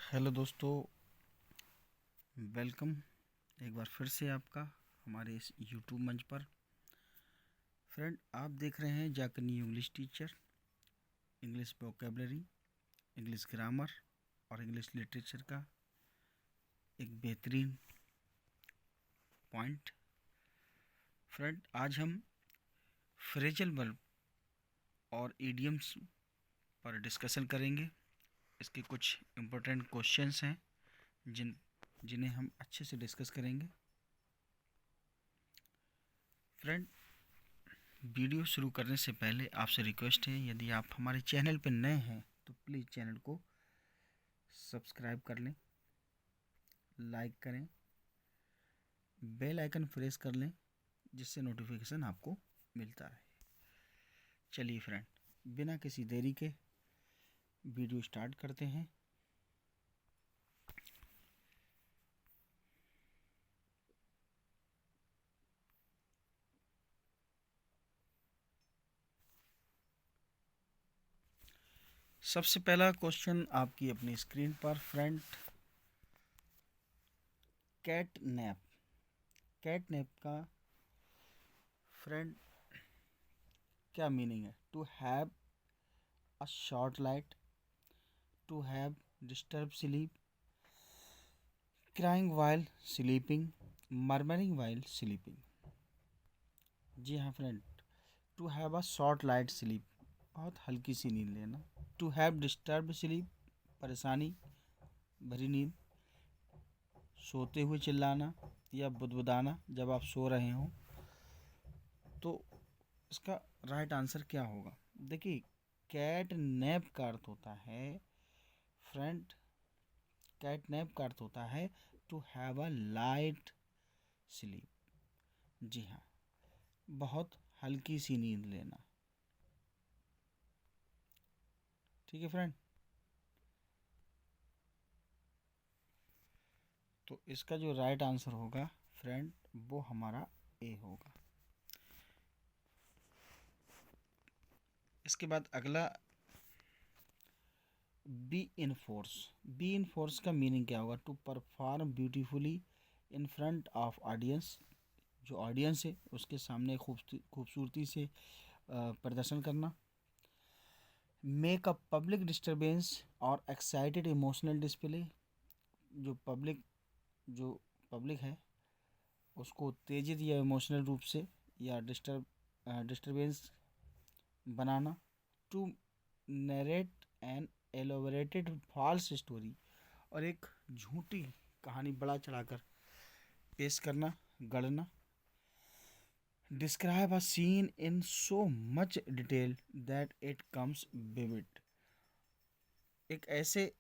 Hello दोस्तों, welcome एक बार फिर से आपका हमारे इस यूट्यूब मंच पर। फ्रेंड, आप देख रहे हैं जाकर new English teacher, English vocabulary, English grammar और इंग्लिश लिटरेचर का एक बेहतरीन पॉइंट। फ्रेंड, आज हम फ्रेजल वर्ब और इडियम्स पर डिस्कशन करेंगे। इसके कुछ इम्पोर्टेंट क्वेश्चंस हैं जिन्हें हम अच्छे से डिस्कस करेंगे। फ्रेंड, वीडियो शुरू करने से पहले आपसे रिक्वेस्ट है, यदि आप हमारे चैनल पर नए हैं तो प्लीज़ चैनल को सब्सक्राइब कर लें, लाइक करें, बेल आइकन प्रेस कर लें, जिससे नोटिफिकेशन आपको मिलता रहे। चलिए फ्रेंड, बिना किसी देरी के वीडियो स्टार्ट करते हैं। सबसे पहला क्वेश्चन आपकी अपनी स्क्रीन पर। Friend, catnap. कैटनैप का फ्रेंड क्या मीनिंग है? To have a short light, to have disturb sleep, crying while sleeping, murmuring while sleeping. जी हाँ friend, to have a short light sleep, बहुत हल्की सी नींद लेना। टू हैव डिस्टर्ब स्लीप, परेशानी भरी नींद, सोते हुए चिल्लाना या बुदबुदाना जब आप सो रहे हों। तो इसका राइट आंसर क्या होगा? देखिए, कैट नैप का अर्थ होता है फ्रेंड, कैट नैप का अर्थ होता है to have a light sleep. जी हाँ, बहुत हल्की सी नींद लेना। ठीक है फ्रेंड, तो इसका जो राइट आंसर होगा फ्रेंड, वो हमारा ए होगा। इसके बाद अगला, be in force. Be in force का मीनिंग क्या होगा? To perform beautifully in front of audience. जो ऑडियंस है उसके सामने खूबसूरती से प्रदर्शन करना। मेक अ पब्लिक डिस्टर्बेंस और एक्साइटेड इमोशनल डिस्प्ले। जो पब्लिक जो पब्लिक है उसको उत्तेजित या इमोशनल रूप से या डिस्टर्बेंस बनाना। To narrate an elaborated false story, और एक झूठी कहानी बढ़ा चढ़ाकर पेश करना, गढ़ना। Describe a seen in so much detail that it comes vivid. एक ऐसे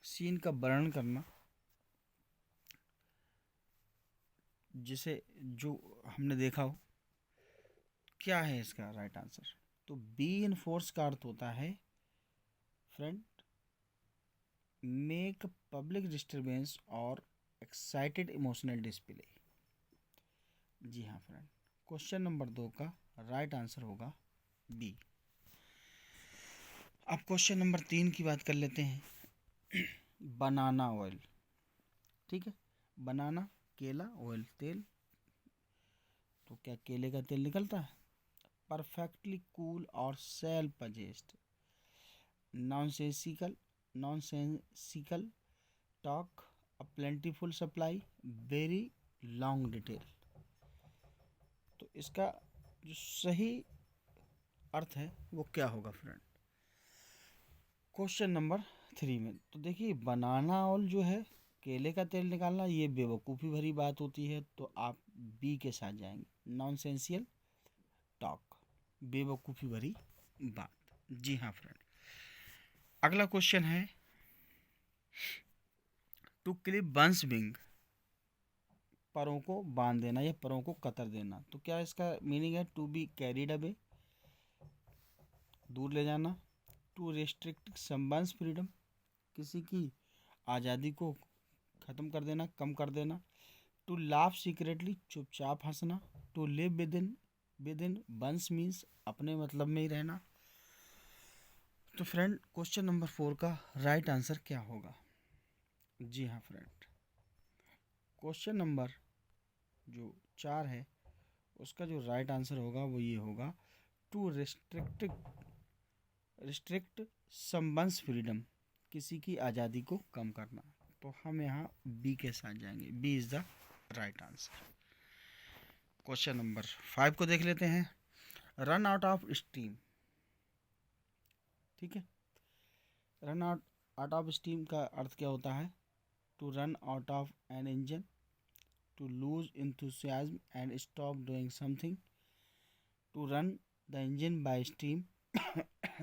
सीन का वर्णन करना जिसे जो हमने देखा हो। क्या है इसका राइट आंसर? तो बी इन फोर्स का अर्थ होता है फ्रेंड, मेक पब्लिक डिस्टर्बेंस और एक्साइटेड इमोशनल डिस्प्ले। जी हाँ फ्रेंड, क्वेश्चन नंबर 2 का राइट आंसर होगा बी। अब क्वेश्चन नंबर 3 की बात कर लेते हैं। बनाना ऑयल। ठीक है, बनाना केला, ऑयल तेल। तो क्या केले का तेल निकलता है? परफेक्टली कूल और self possessed. Nonsensical nonsensical talk, a plentiful supply, very long detail. तो इसका जो सही अर्थ है वो क्या होगा फ्रेंड? क्वेश्चन नंबर 3 में तो देखिए, बनाना ऑयल जो है, केले का तेल निकालना, ये बेवकूफ़ी भरी बात होती है, तो आप बी के साथ जाएंगे। नॉनसेंसियल टॉक, बेवकूफ़ी भरी बात। जी हाँ फ्रेंड, अगला क्वेश्चन है, टू क्लिप बंस विंग, परों को बांध देना या परों को कतर देना। तो क्या इसका मीनिंग है? टू बी कैरिड अवे, दूर ले जाना। टू रेस्ट्रिक्ट समवंस फ्रीडम, किसी की आज़ादी को ख़त्म कर देना, कम कर देना। टू लाफ सीक्रेटली, चुपचाप हंसना। To live within one's means अपने मतलब में ही रहना। तो फ्रेंड क्वेश्चन नंबर 4 का राइट आंसर क्या होगा? जी हाँ फ्रेंड, क्वेश्चन नंबर जो 4 है उसका जो राइट आंसर होगा वो ये होगा, टू रिस्ट्रिक्ट समवंस फ्रीडम, किसी की आज़ादी को कम करना। तो हम यहाँ बी के साथ जाएंगे, B is the right answer. Question number 5 को देख लेते हैं। रन आउट ऑफ स्टीम, ठीक है, रन आउट ऑफ स्टीम का अर्थ क्या होता है? To run out of an engine, to lose enthusiasm and stop doing something, to run the engine by steam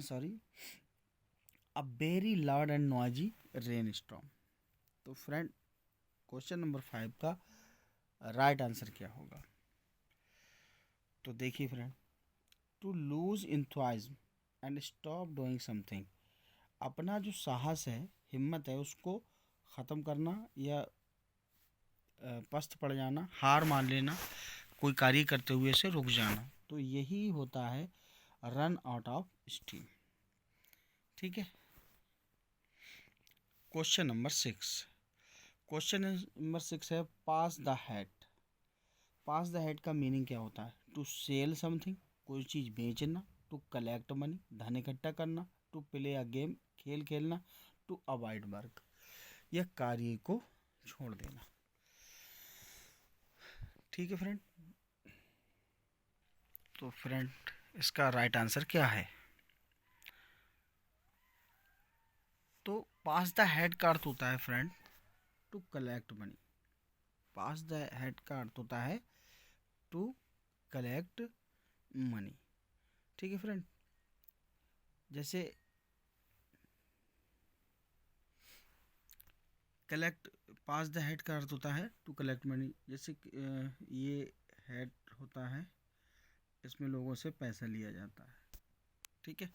sorry, a very loud and noisy rain storm. तो friend question number 5 का right answer क्या होगा? तो देखिए friend, to lose enthusiasm and stop doing something, अपना जो साहस है, हिम्मत है, उसको ख़त्म करना या पस्त पड़ जाना, हार मान लेना, कोई कार्य करते हुए से रुक जाना, तो यही होता है रन आउट ऑफ स्टीम। ठीक है। क्वेश्चन नंबर 6, क्वेश्चन नंबर 6 है pass the hat. Pass the hat का मीनिंग क्या होता है? टू सेल समथिंग, कोई चीज़ बेचना, टू कलेक्ट मनी, धन इकट्ठा करना, टू प्ले अ गेम, खेल खेलना, टू अवॉइड वर्क, यह कार्य को छोड़ देना। ठीक है फ्रेंड, तो फ्रेंड इसका राइट आंसर क्या है? तो पास द हेड का अर्थ होता है friend to collect money. Pass the head का अर्थ होता है टू कलेक्ट मनी। ठीक है फ्रेंड, जैसे कलेक्ट, पास द हेड का अर्थ होता है टू कलेक्ट मनी। जैसे ये हेड होता है, इसमें लोगों से पैसा लिया जाता है। ठीक है,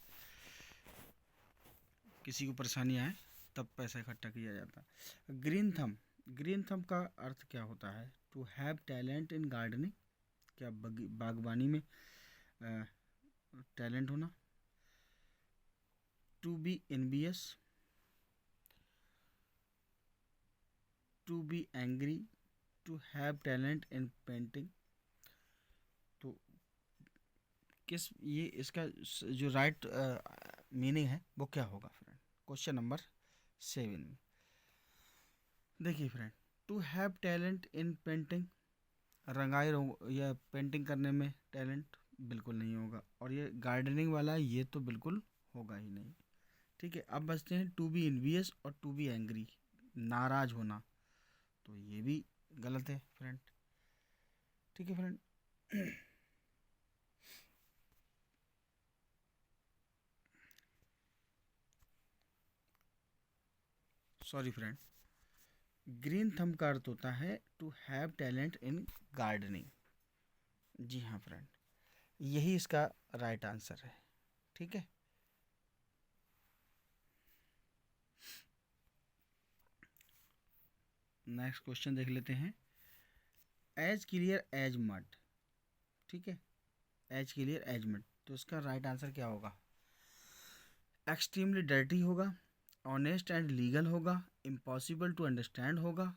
किसी को परेशानी आए तब पैसा इकट्ठा किया जाता है। ग्रीन थम, ग्रीन थम का अर्थ क्या होता है? To have talent in gardening, क्या बागवानी में टैलेंट होना। To be envious, to be angry, to have talent in painting. तो किस, ये इसका जो राइट मीनिंग है वो क्या होगा फ्रेंड? क्वेश्चन नंबर 7 में देखिए friend, to have talent in painting, रंगाई या पेंटिंग करने में टैलेंट बिल्कुल नहीं होगा, और ये गार्डनिंग वाला ये तो बिल्कुल होगा ही नहीं। ठीक है, अब बचते हैं टू बी इन्वियस और टू बी एंग्री, नाराज होना, तो ये भी गलत है फ्रेंड। ठीक है friend, sorry friend, green thumb का अर्थ होता है to have talent in gardening. जी हाँ फ्रेंड, यही इसका राइट आंसर है। ठीक है, नेक्स्ट क्वेश्चन देख लेते हैं। एज क्लियर एज मड, ठीक है, एज क्लियर एज मड, तो इसका राइट आंसर क्या होगा? एक्सट्रीमली डर्टी होगा, ऑनेस्ट एंड लीगल होगा, इम्पॉसिबल टू अंडरस्टैंड होगा,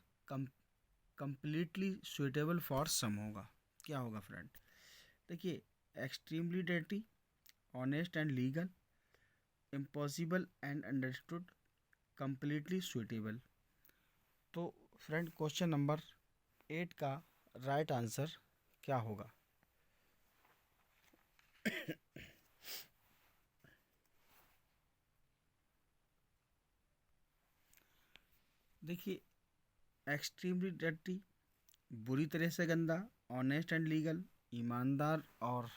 कंप्लीटली सुइटेबल फॉर सम होगा। क्या होगा फ्रेंड? देखिए, extremely dirty, honest and legal, impossible and understood, completely suitable. तो फ्रेंड क्वेश्चन नंबर 8 का राइट आंसर क्या होगा? देखिए, एक्सट्रीमली डर्टी, बुरी तरह से गंदा, ऑनेस्ट एंड लीगल, ईमानदार और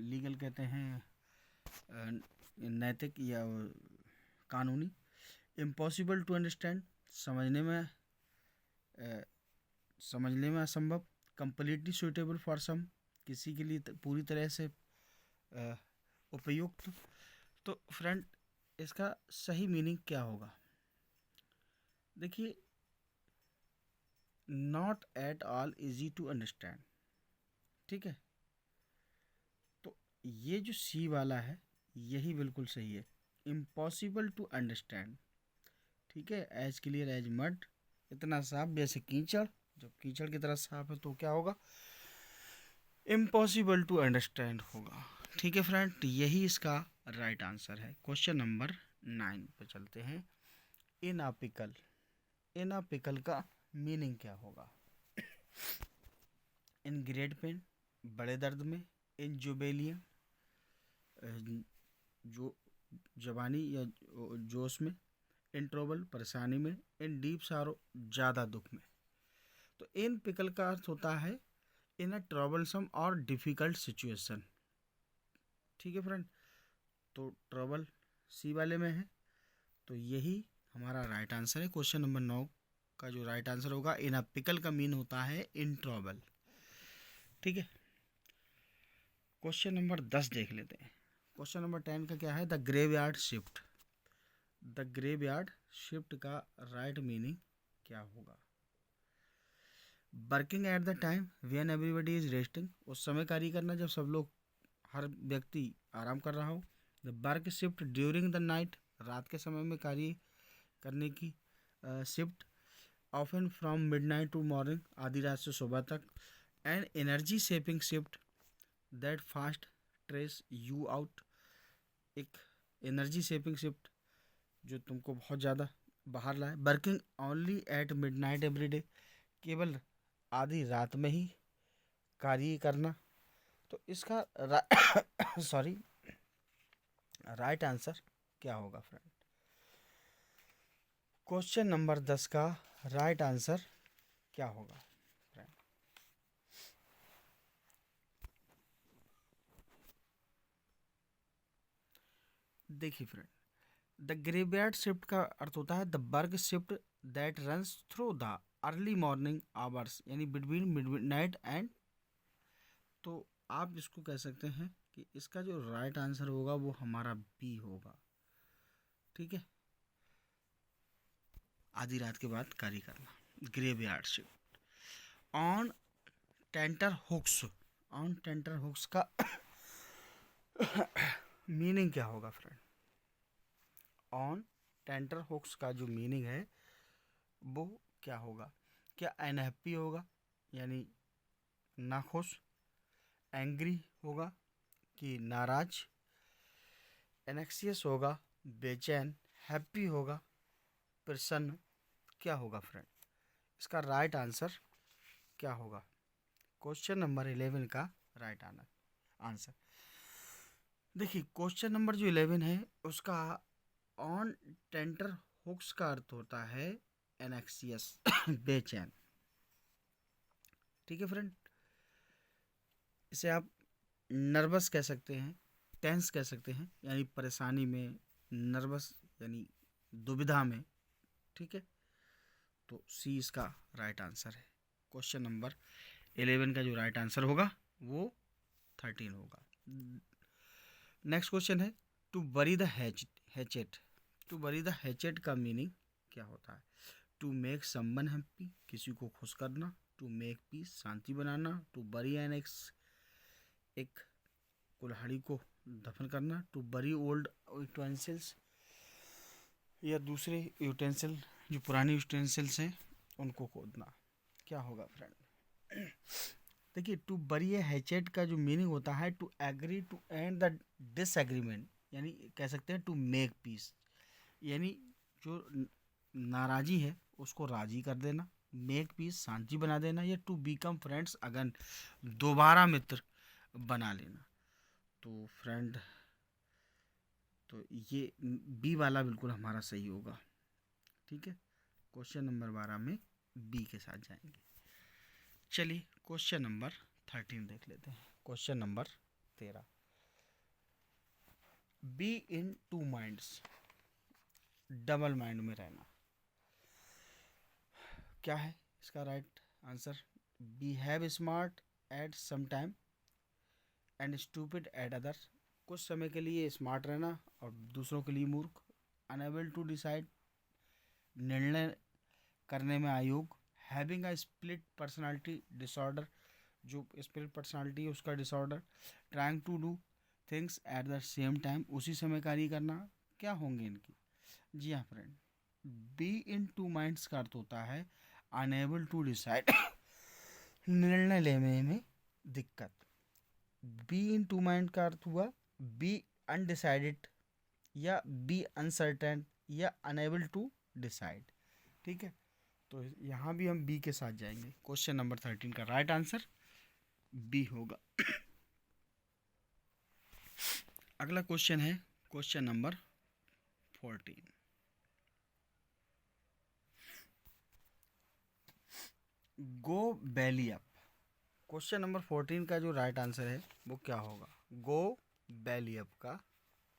लीगल कहते हैं नैतिक या कानूनी, इम्पॉसिबल टू अंडरस्टैंड, समझने में असंभव, कंप्लीटली सूटेबल फॉर सम, किसी के लिए पूरी तरह से उपयुक्त। तो फ्रेंड इसका सही मीनिंग क्या होगा? देखिए, not at all easy to understand. ठीक है, तो ये जो सी वाला है यही बिल्कुल सही है। इम्पॉसिबल टू अंडरस्टैंड, ठीक है, एज क्लियर एज मड, इतना साफ जैसे कीचड़, जब कीचड़ की तरह साफ है तो क्या होगा, इम्पॉसिबल टू अंडरस्टैंड होगा। ठीक है फ्रेंड, यही इसका राइट आंसर है। क्वेश्चन नंबर 9 पे चलते हैं। इनअपिकल, इनअपिकल का मीनिंग क्या होगा? इन ग्रेट पेन, बड़े दर्द में। इन जुबेलियन, जो जवानी या जोश में। इन ट्रबल, परेशानी में। इन डीप सारो, ज़्यादा दुख में। तो इन पिकल का अर्थ होता है इन अ ट्रबलसम और डिफ़िकल्ट सिचुएशन। ठीक है फ्रेंड, तो ट्रबल सी वाले में है, तो यही हमारा राइट आंसर है। क्वेश्चन नंबर 9 का जो राइट आंसर होगा, इन अ पिकल का मीन होता है इन ट्रबल। ठीक है, क्वेश्चन नंबर 10 देख लेते हैं। क्वेश्चन नंबर 10 का क्या है? The graveyard shift. The graveyard shift का राइट मीनिंग क्या होगा? Working at the time when everybody is resting, उस समय कार्य करना जब सब लोग, हर व्यक्ति आराम कर रहा हो। The work shift during the night, रात के समय में कार्य करने की शिफ्ट। Often from midnight to morning, आधी रात से सुबह तक। And energy saving shift that fast trace you out, एक एनर्जी सेविंग शिफ्ट जो तुमको बहुत ज़्यादा बाहर लाए। Working only at midnight every day, केवल आधी रात में ही कार्य करना। तो इसका सॉरी राइट आंसर क्या होगा फ्रेंड? क्वेश्चन नंबर 10 का राइट आंसर क्या होगा फ्रेंड? देखिए फ्रेंड, द ग्रेवयार्ड शिफ्ट का अर्थ होता है the work shift that runs through the early morning hours, यानी बिटवीन मिडनाइट एंड। तो आप इसको कह सकते हैं कि इसका जो राइट आंसर होगा वो हमारा बी होगा। ठीक है, आधी रात के बाद कार्य करना, graveyard shift. On tenter hooks, on tenter hooks का मीनिंग क्या होगा फ्रेंड? ऑन टेंटर हुक्स का जो मीनिंग है वो क्या होगा? क्या अनहैप्पी होगा, यानी नाखुश? एंग्री होगा कि नाराज? एनेक्सियस होगा, बेचैन? हैप्पी होगा, प्रसन्न? क्या होगा फ्रेंड? इसका राइट आंसर क्या होगा? क्वेश्चन नंबर 11 का राइट आंसर देखिए, क्वेश्चन नंबर जो 11 है उसका ऑन टेंटर हुक्स का अर्थ होता है एनेक्सियस, बेचैन। ठीक है फ्रेंड, इसे आप नर्वस कह सकते हैं, टेंस कह सकते हैं, यानी परेशानी में, नर्वस यानी दुविधा में। ठीक है, तो सी इसका राइट आंसर है। क्वेश्चन नंबर 11 का जो राइट आंसर होगा वो 13 होगा। नेक्स्ट क्वेश्चन है to bury the hatchet. To bury the hatchet का मीनिंग क्या होता है? टू मेक समवन हैप्पी, किसी को खुश करना। टू मेक पीस, शांति बनाना। टू बरी एन एक्स, एक कुल्हाड़ी को दफन करना। टू बरी ओल्ड यूटेंसिल्स, या दूसरे यूटेंसिल जो पुरानी यूटेंसिल्स हैं उनको खोदना। क्या होगा फ्रेंड? देखिए, टू बरी ए हैचेट का जो मीनिंग होता है to agree to end the disagreement, यानी कह सकते हैं टू मेक पीस, यानी जो नाराज़ी है उसको राज़ी कर देना। मेक पीस, शांति बना देना। या टू बिकम फ्रेंड्स अगन, दोबारा मित्र बना लेना। तो फ्रेंड, तो ये बी वाला बिल्कुल हमारा सही होगा। ठीक है, क्वेश्चन नंबर 12 में बी के साथ जाएंगे। चलिए क्वेश्चन नंबर 13 देख लेते हैं। Question number 13, be in two minds, double mind में रहना। क्या है इसका right answer? Behave smart at some time and stupid at other, कुछ समय के लिए स्मार्ट रहना और दूसरों के लिए मूर्ख। अनएबल टू डिसाइड, निर्णय करने में अयोग्य। Having a split personality disorder, जो स्प्लिट पर्सनालिटी है उसका disorder. Trying to do things at the same time, उसी समय कार्य करना, क्या होंगे इनकी? जी हाँ friend, be in two minds का अर्थ होता है अनेबल टू डिसाइड, निर्णय लेने में दिक्कत। बी इन टू माइंड का अर्थ हुआ बी अनडिसाइडेड या बी अनसर्टेन या अनेबल टू डिसाइड। ठीक है, तो यहाँ भी हम बी के साथ जाएंगे। क्वेश्चन नंबर 13 का राइट आंसर बी होगा। अगला क्वेश्चन है क्वेश्चन नंबर 14। गो बैली अप। क्वेश्चन नंबर 14 का जो राइट आंसर है वो क्या होगा? गो बैली अप का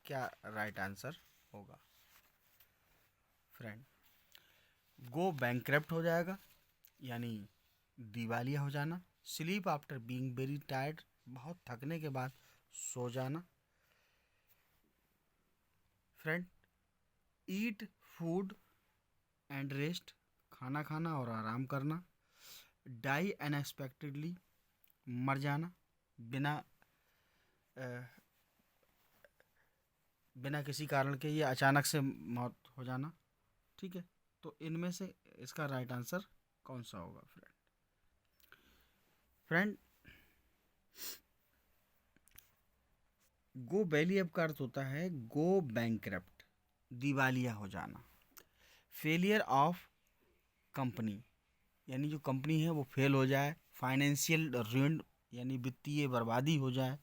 क्या राइट आंसर होगा फ्रेंड? गो बैंकक्रप्ट हो जाएगा, यानी दिवालिया हो जाना। Sleep after being very tired, बहुत थकने के बाद सो जाना। Friend, eat food and rest, खाना खाना और आराम करना। डाई अनएक्सपेक्टेडली, मर जाना बिना बिना किसी कारण के, या अचानक से मौत हो जाना। ठीक है, तो इनमें से इसका राइट आंसर कौन सा होगा फ्रेंड? फ्रेंड, गो बैली अप का अर्थ होता है गो बैंकक्रप्ट, दिवालिया हो जाना। फेलियर ऑफ कंपनी, यानी जो कंपनी है वो फेल हो जाए। फाइनेंशियल रुइन, यानी वित्तीय बर्बादी हो जाए।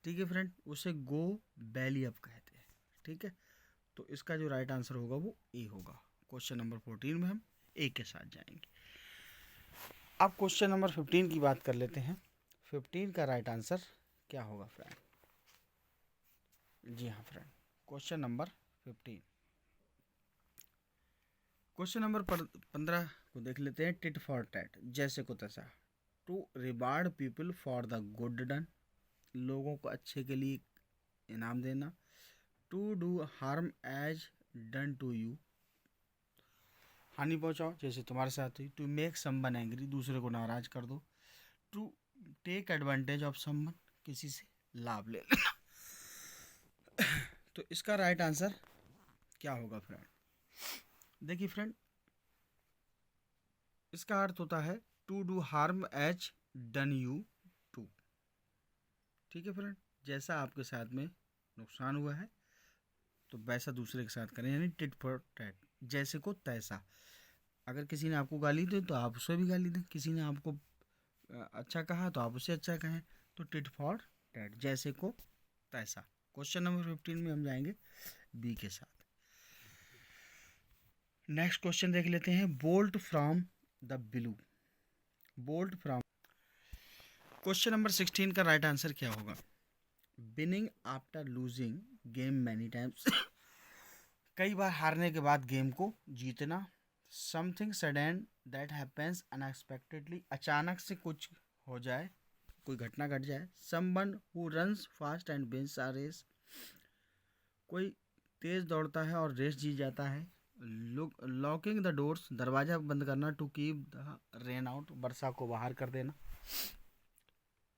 ठीक है फ्रेंड, उसे गो बैली अप कहते हैं। ठीक है, तो इसका जो राइट आंसर होगा वो ए होगा। क्वेश्चन नंबर 14 में हम ए के साथ जाएंगे। अब क्वेश्चन नंबर 15 की बात कर लेते हैं। 15 का राइट आंसर क्या होगा फ्रेंड? जी हाँ friend, question number 15। Question number 15 को देख लेते हैं। टिट फॉर टैट, जैसे को तैसा। To reward people for the good done, लोगों को अच्छे के लिए इनाम देना। To do harm as done to you, हानि पहुंचाओ जैसे तुम्हारे साथ हुई। टू मेक समवन एंग्री, दूसरे को नाराज कर दो। To take advantage of someone, किसी से लाभ ले लेना। तो इसका राइट आंसर क्या होगा फ्रेंड? देखिए फ्रेंड, इसका अर्थ होता है to do harm as done you to. ठीक है फ्रेंड, जैसा आपके साथ में नुकसान हुआ है तो वैसा दूसरे के साथ करें, यानी टिट फॉर टैट, जैसे को तैसा। अगर किसी ने आपको गाली दी तो आप उसे भी गाली दें, किसी ने आपको अच्छा कहा तो आप उसे अच्छा कहें। तो टिट फॉर टैट, जैसे को तैसा। क्वेश्चन नंबर 15 में हम जाएंगे बी के साथ। नेक्स्ट क्वेश्चन देख लेते हैं। Bolt from the blue, bolt from. Question number 16 का राइट आंसर क्या होगा? Winning after losing game many times, कई बार हारने के बाद गेम को जीतना। Something sudden that happens unexpectedly, अचानक से कुछ हो जाए, कोई घटना घट जाए। Someone who runs fast and wins a race, कोई तेज दौड़ता है और रेस जीत जाता है। लॉकिंग द डोर्स, दरवाजा बंद करना। To keep the rain out, वर्षा को बाहर कर देना।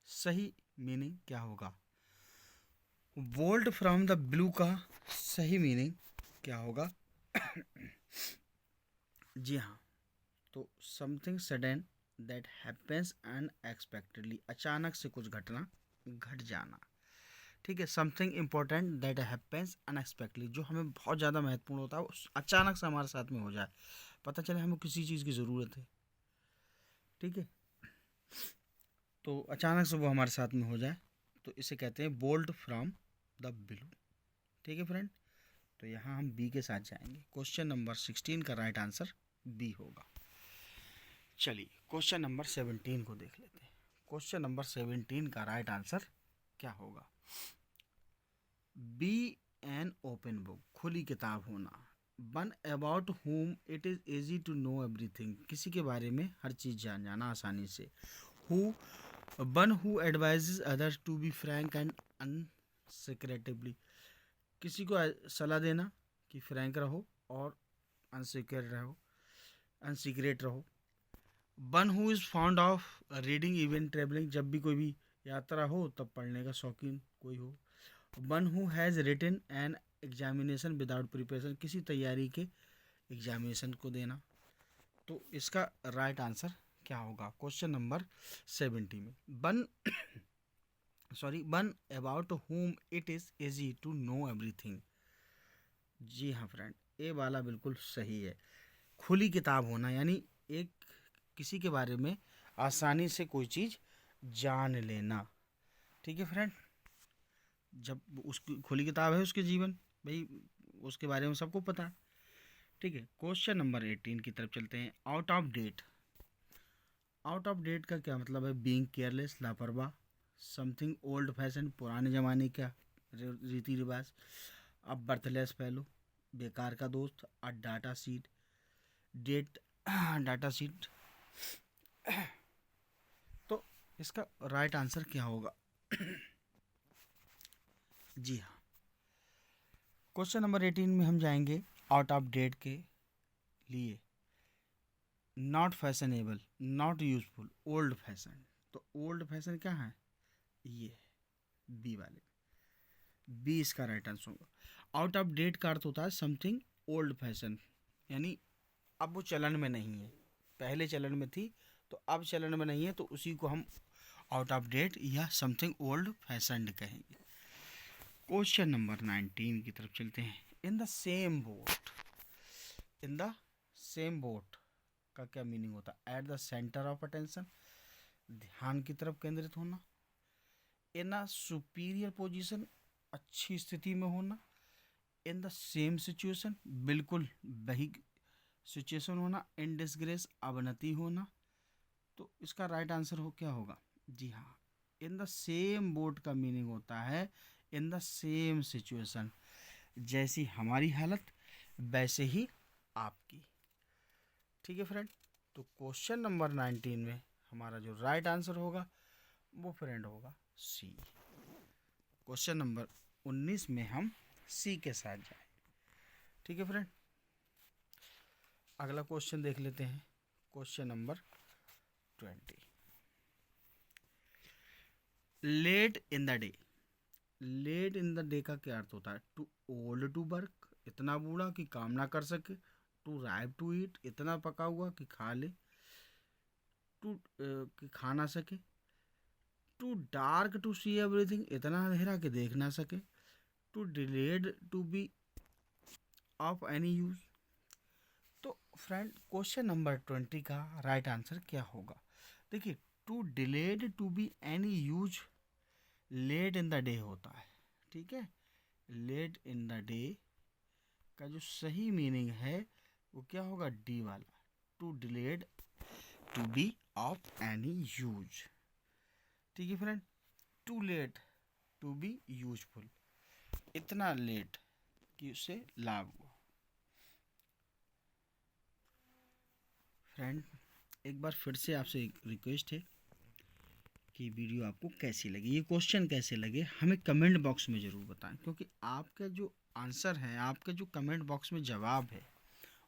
सही मीनिंग क्या होगा? बोल्ट फ्रॉम द ब्लू का सही मीनिंग क्या होगा? जी हाँ, तो something sudden that happens unexpectedly, अचानक से कुछ घटना घट जाना। ठीक है, something important that happens unexpectedly, जो हमें बहुत ज़्यादा महत्वपूर्ण होता है वो अचानक से हमारे साथ में हो जाए, पता चले हमें किसी चीज़ की ज़रूरत है। ठीक है, तो अचानक से वो हमारे साथ में हो जाए तो इसे कहते हैं बोल्ट फ्रॉम द ब्लू। ठीक है फ्रेंड, तो यहाँ हम बी के साथ जाएंगे। क्वेश्चन नंबर 16 का राइट आंसर बी होगा। चलिए क्वेश्चन नंबर 17 को देख लेते हैं। क्वेश्चन नंबर 17 का राइट आंसर क्या होगा? बी एन ओपन बुक, खुली किताब होना। One about whom it is easy to know everything, किसी के बारे में हर चीज़ जान जाना आसानी से। Who one who advises others to be frank and unsecretively, किसी को सलाह देना कि फ्रैंक रहो और अनसीक्रेट रहो। One who is found of reading even travelling, जब भी कोई भी यात्रा हो तब पढ़ने का शौकीन कोई हो। One who has written an examination without preparation, किसी तैयारी के एग्जामिनेशन को देना। तो इसका राइट आंसर क्या होगा क्वेश्चन नंबर 70 में? One one about whom it is easy to know everything। जी हाँ फ्रेंड, ये वाला बिल्कुल सही है। खुली किताब होना यानी एक किसी के बारे में आसानी से कोई चीज़ जान लेना। ठीक है फ्रेंड, जब उसकी खुली किताब है उसके जीवन, भाई उसके बारे में सबको पता है। ठीक है, क्वेश्चन नंबर 18 की तरफ चलते हैं। Out of date. Out of date का क्या मतलब है? बीइंग केयरलेस, लापरवाह, समथिंग ओल्ड फैशन, पुराने ज़माने का रीति रिवाज, अब बर्थलेस फेलो, बेकार का दोस्त, a data seat, date data seat. तो इसका राइट आंसर क्या होगा? जी हाँ, क्वेश्चन नंबर 18 में हम जाएंगे आउट ऑफ डेट के लिए। Not fashionable, not useful, old fashion. तो ओल्ड फैशन क्या है? ये बी वाले, बी इसका राइट आंसर होगा। आउट ऑफ डेट का अर्थ होता है समथिंग ओल्ड फैशन, यानी अब वो चलन में नहीं है, पहले चलन में थी तो अब चलन में नहीं है, तो उसी को हम आउट ऑफ डेट या समथिंग ओल्ड फैशनड कहेंगे। क्वेश्चन नंबर 19 की तरफ चलते हैं। In the same boat, in the same boat का क्या मीनिंग होता है? At the centre of attention, ध्यान की तरफ केंद्रित होना। इन अ सुपीरियर पोजीशन, अच्छी स्थिति में होना। इन द सेम सिचुएशन, बिल्कुल वही सिचुएशन होना। इन डिसग्रेस, अवनति होना। तो इसका राइट आंसर हो क्या होगा? जी हाँ, इन द सेम बोट का मीनिंग होता है इन द सेम सिचुएशन, जैसी हमारी हालत वैसे ही आपकी। ठीक है फ्रेंड, तो क्वेश्चन नंबर 19 में हमारा जो राइट आंसर होगा वो फ्रेंड होगा सी। क्वेश्चन नंबर 19 में हम सी के साथ जाए। ठीक है फ्रेंड, अगला क्वेश्चन देख लेते हैं। Question number 20। Late in the day. Late in the day का क्या अर्थ होता है? टू ओल्ड टू वर्क, इतना बूढ़ा कि काम ना कर सके। टू राइप टू ईट, इतना पका हुआ कि खा ले, कि खा ना सके। Too dark to see everything, इतना अंधेरा कि देख ना सके। Too delayed to be of any use. तो फ्रेंड, क्वेश्चन नंबर 20 का राइट आंसर क्या होगा? देखिए, too delayed to be any use late in the day होता है। ठीक है, लेट इन द डे का जो सही मीनिंग है वो क्या होगा? डी वाला, too delayed to be of any use. ठीक है friend, too late to be useful, इतना लेट कि उससे लाभ हो। फ्रेंड, एक बार फिर से आपसे एक रिक्वेस्ट है कि वीडियो आपको कैसी लगी, ये क्वेश्चन कैसे लगे, हमें कमेंट बॉक्स में ज़रूर बताएं, क्योंकि आपका जो आंसर है, आपका जो कमेंट बॉक्स में जवाब है,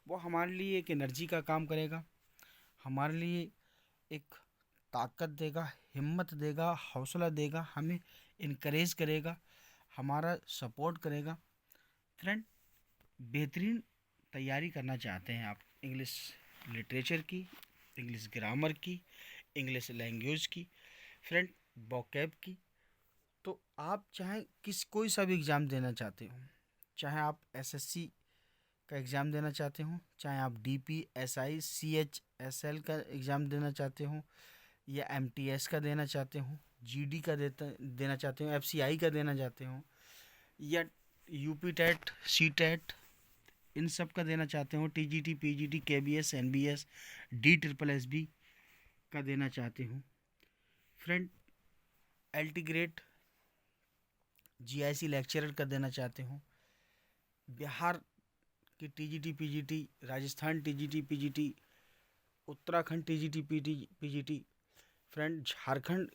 वो हमारे लिए एक एनर्जी का काम करेगा, हमारे लिए एक ताकत देगा, हिम्मत देगा, हौसला देगा, हमें इनकरेज करेगा, हमारा सपोर्ट करेगा। फ्रेंड, बेहतरीन तैयारी करना चाहते हैं आप इंग्लिश लिटरेचर की, इंग्लिश ग्रामर की, इंग्लिश लैंग्वेज की, फ्रेंड वोकैब की, तो आप चाहे कोई सा भी एग्ज़ाम देना चाहते हो, चाहे आप एसएससी का एग्ज़ाम देना चाहते हो, चाहे आप डीपी, एसआई, सीएचएसएल का एग्ज़ाम देना चाहते हो, या एमटीएस का देना चाहते हो, जीडी का देना चाहते हो, एफसीआई का देना चाहते हो, या यूपी टेट, सी टेट, इन सब का देना चाहते हो, TGT, PGT, KBS, NBS, D triple SB का देना चाहते हो, friend LT grade, GIC lecturer का देना चाहते हो, बिहार की TGT, PGT, Rajasthan TGT, PGT, Uttarakhand TGT, PGT, friend Jharkhand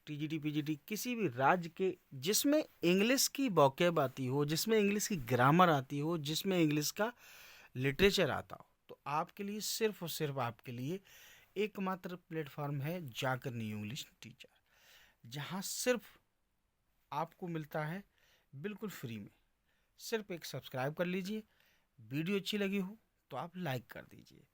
TGT, PGT, किसी भी राज्य के जिसमें इंग्लिश की वोकैब आती हो, जिसमें इंग्लिश की ग्रामर आती हो, जिसमें इंग्लिश का लिटरेचर आता हो, तो आपके लिए सिर्फ और सिर्फ आपके लिए एकमात्र प्लेटफॉर्म है जाकर न्यू इंग्लिश टीचर, जहाँ सिर्फ आपको मिलता है बिल्कुल फ्री में। सिर्फ एक सब्सक्राइब कर लीजिए, वीडियो अच्छी लगी हो तो आप लाइक कर दीजिए,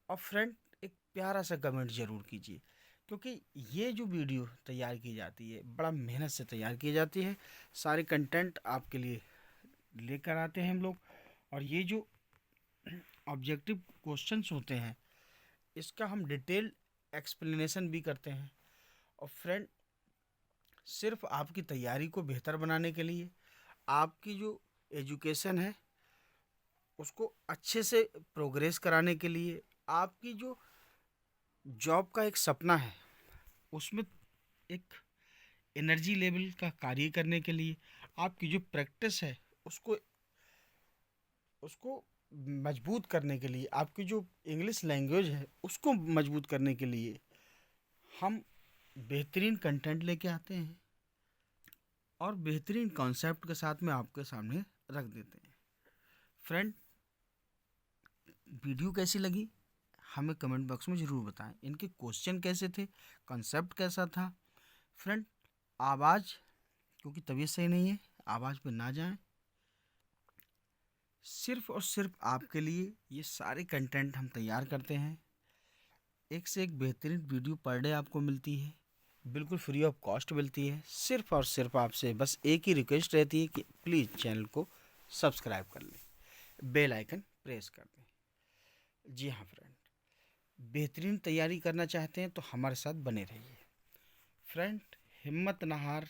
और फ्रेंड एक प्यारा सा कमेंट ज़रूर कीजिए, क्योंकि ये जो वीडियो तैयार की जाती है बड़ा मेहनत से तैयार की जाती है। सारे कंटेंट आपके लिए लेकर आते हैं हम लोग, और ये जो ऑब्जेक्टिव क्वेश्चंस होते हैं इसका हम डिटेल एक्सप्लेनेशन भी करते हैं। और फ्रेंड सिर्फ आपकी तैयारी को बेहतर बनाने के लिए, आपकी जो एजुकेशन है उसको अच्छे से प्रोग्रेस कराने के लिए, आपकी जो जॉब का एक सपना है उसमें एक एनर्जी लेवल का कार्य करने के लिए, आपकी जो प्रैक्टिस है उसको उसको मजबूत करने के लिए, आपकी जो इंग्लिश लैंग्वेज है उसको मजबूत करने के लिए हम बेहतरीन कंटेंट लेके आते हैं और बेहतरीन कॉन्सेप्ट के साथ में आपके सामने रख देते हैं। फ्रेंड वीडियो कैसी लगी हमें कमेंट बॉक्स में ज़रूर बताएं। इनके क्वेश्चन कैसे थे, कॉन्सेप्ट कैसा था। फ्रेंड आवाज़, क्योंकि तबीयत सही नहीं है, आवाज़ पे ना जाएं। सिर्फ और सिर्फ आपके लिए ये सारे कंटेंट हम तैयार करते हैं। एक से एक बेहतरीन वीडियो पर डे आपको मिलती है, बिल्कुल फ्री ऑफ कॉस्ट मिलती है। सिर्फ और सिर्फ आपसे बस एक ही रिक्वेस्ट रहती है कि प्लीज़ चैनल को सब्सक्राइब कर लें, बेल आइकन प्रेस कर दें। जी हाँ फ्रेंड, बेहतरीन तैयारी करना चाहते हैं तो हमारे साथ बने रहिए। फ्रेंड हिम्मत न हार,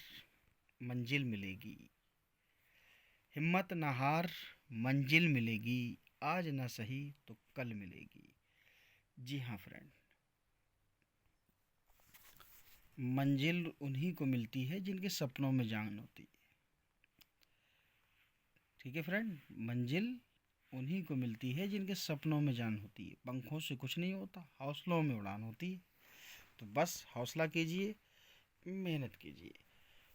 मंजिल मिलेगी। हिम्मत न हार, मंजिल मिलेगी। आज ना सही तो कल मिलेगी। जी हाँ फ्रेंड, मंजिल उन्हीं को मिलती है जिनके सपनों में जान होती है। ठीक है फ्रेंड, मंजिल उन्हीं को मिलती है जिनके सपनों में जान होती है। पंखों से कुछ नहीं होता, हौसलों में उड़ान होती है। तो बस हौसला कीजिए, मेहनत कीजिए।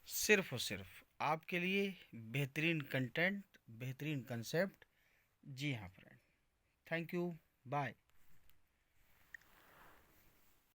सिर्फ और सिर्फ आपके लिए बेहतरीन कंटेंट, बेहतरीन कंसेप्ट। जी हाँ फ्रेंड, थैंक यू, बाय।